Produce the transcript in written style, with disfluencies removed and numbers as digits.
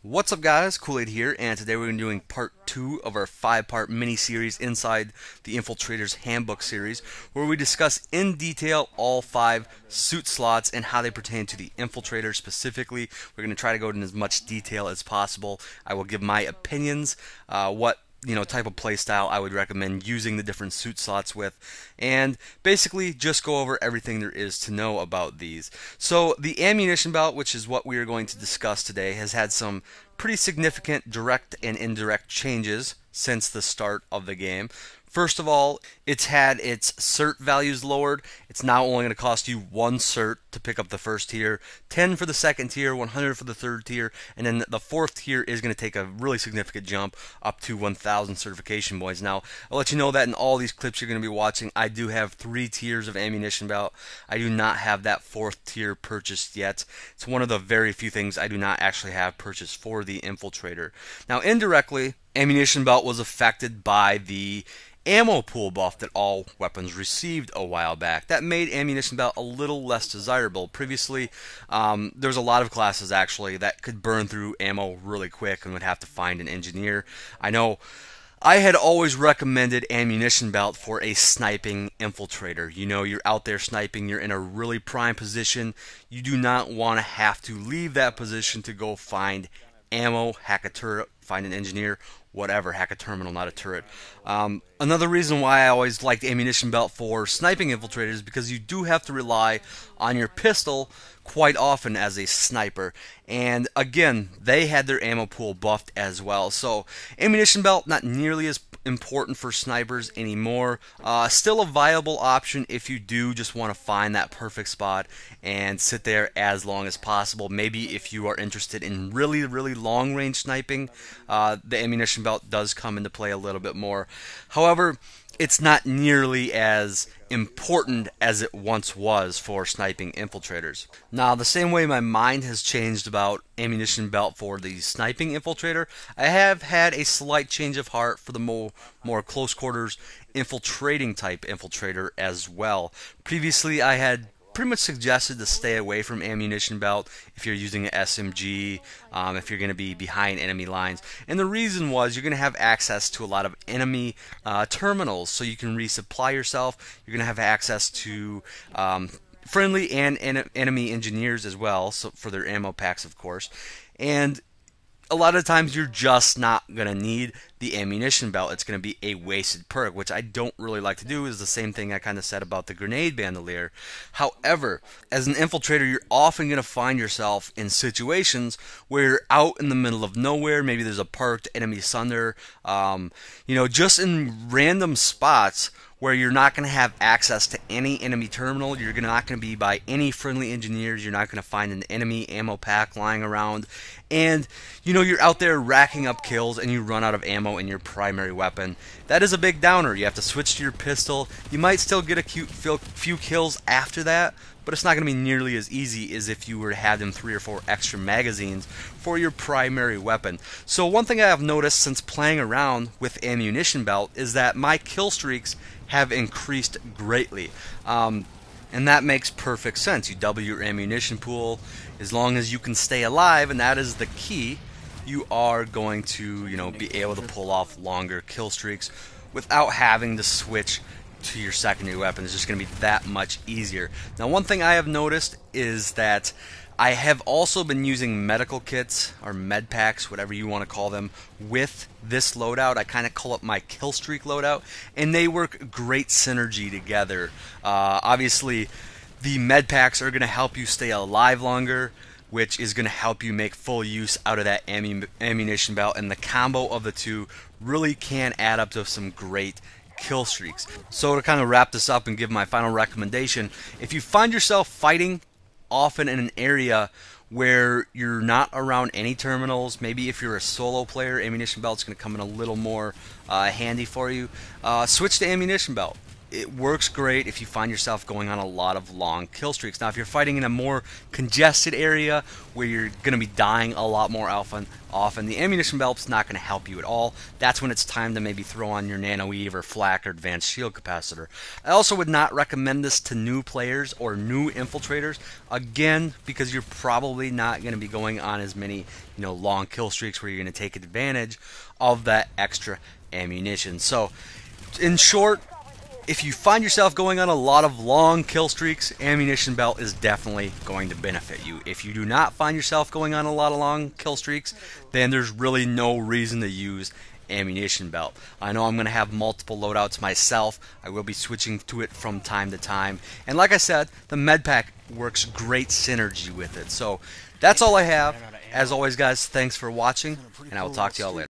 What's up guys, Kool-Aid here, and today we're going to be doing part 2 of our 5-part mini-series inside the Infiltrator's Handbook series, where we discuss in detail all 5 suit slots and how they pertain to the Infiltrator specifically. We're going to try to go into as much detail as possible. I will give my opinions, what type of playstyle I would recommend using the different suit slots with, and basically just go over everything there is to know about these. So the ammunition belt, which is what we are going to discuss today, has had some pretty significant direct and indirect changes since the start of the game. First of all, it's had its cert values lowered. It's now only going to cost you 1 cert to pick up the first tier, 10 for the second tier, 100 for the third tier, and then the fourth tier is going to take a really significant jump up to 1,000 certification points. Now, I'll let you know that in all these clips you're going to be watching, I do have 3 tiers of ammunition belt. I do not have that 4th tier purchased yet. It's one of the very few things I do not actually have purchased for the Infiltrator. Now, indirectly, ammunition belt was affected by the ammo pool buff that all weapons received a while back. That made ammunition belt a little less desirable. Previously, there was a lot of classes actually that could burn through ammo really quick and would have to find an engineer. I know I had always recommended ammunition belt for a sniping infiltrator. You know, you're out there sniping, you're in a really prime position. You do not want to have to leave that position to go find ammo, hack a turret, find an engineer, whatever, hack a terminal, not a turret. Another reason why I always liked ammunition belt for sniping infiltrators is because you do have to rely on your pistol quite often as a sniper. And again, they had their ammo pool buffed as well. So ammunition belt not nearly as important for snipers anymore. Still a viable option if you do just want to find that perfect spot and sit there as long as possible. Maybe if you are interested in really long range sniping, the ammunition belt does come into play a little bit more. However, it's not nearly as important as it once was for sniping infiltrators. Now, the same way my mind has changed about ammunition belt for the sniping infiltrator, I have had a slight change of heart for the more close quarters infiltrating type infiltrator as well. Previously, I had pretty much suggested to stay away from ammunition belt if you're using an SMG, if you're going to be behind enemy lines. And the reason was you're going to have access to a lot of enemy terminals, so you can resupply yourself. You're going to have access to friendly and enemy engineers as well, so for their ammo packs, of course. And a lot of times you're just not going to need the ammunition belt. It's going to be a wasted perk, which I don't really like to do. Is the same thing I kind of said about the grenade bandolier. However, as an infiltrator, you're often going to find yourself in situations where you're out in the middle of nowhere. Maybe there's a parked enemy sunder, just in random spots where you're not going to have access to any enemy terminal. You're not going to be by any friendly engineers. You're not going to find an enemy ammo pack lying around. And, you're out there racking up kills and you run out of ammo in your primary weapon. That is a big downer. You have to switch to your pistol. You might still get a few kills after that, but it's not going to be nearly as easy as if you were to have them 3 or 4 extra magazines for your primary weapon. So one thing I have noticed since playing around with ammunition belt is that my kill streaks have increased greatly. And that makes perfect sense. You double your ammunition pool. As long as you can stay alive, and that is the key, you are going to be able to pull off longer kill streaks without having to switch to your secondary weapon. It's just going to be that much easier. Now, one thing I have noticed is that I have also been using medical kits or med packs, whatever you want to call them, with this loadout. I kind of call it my kill streak loadout, and they work great synergy together. Obviously, the med packs are going to help you stay alive longer, which is going to help you make full use out of that ammunition belt, and the combo of the two really can add up to some great kill streaks. So to kind of wrap this up and give my final recommendation, if you find yourself fighting often in an area where you're not around any terminals, maybe if you're a solo player, ammunition belt's going to come in a little more handy for you. Switch to ammunition belt. it works great if you find yourself going on a lot of long kill streaks. Now, if you're fighting in a more congested area where you're going to be dying a lot more often, the ammunition belt's not going to help you at all. That's when it's time to maybe throw on your Nano Eve or Flak or Advanced Shield Capacitor. I also would not recommend this to new players or new infiltrators, again, because you're probably not going to be going on as many long kill streaks where you're going to take advantage of that extra ammunition. So, in short, if you find yourself going on a lot of long kill streaks, ammunition belt is definitely going to benefit you. If you do not find yourself going on a lot of long kill streaks, then there's really no reason to use ammunition belt. I know I'm going to have multiple loadouts myself. I will be switching to it from time to time. And like I said, the med pack works great synergy with it. So that's all I have. As always, guys, thanks for watching, and I will talk to y'all later.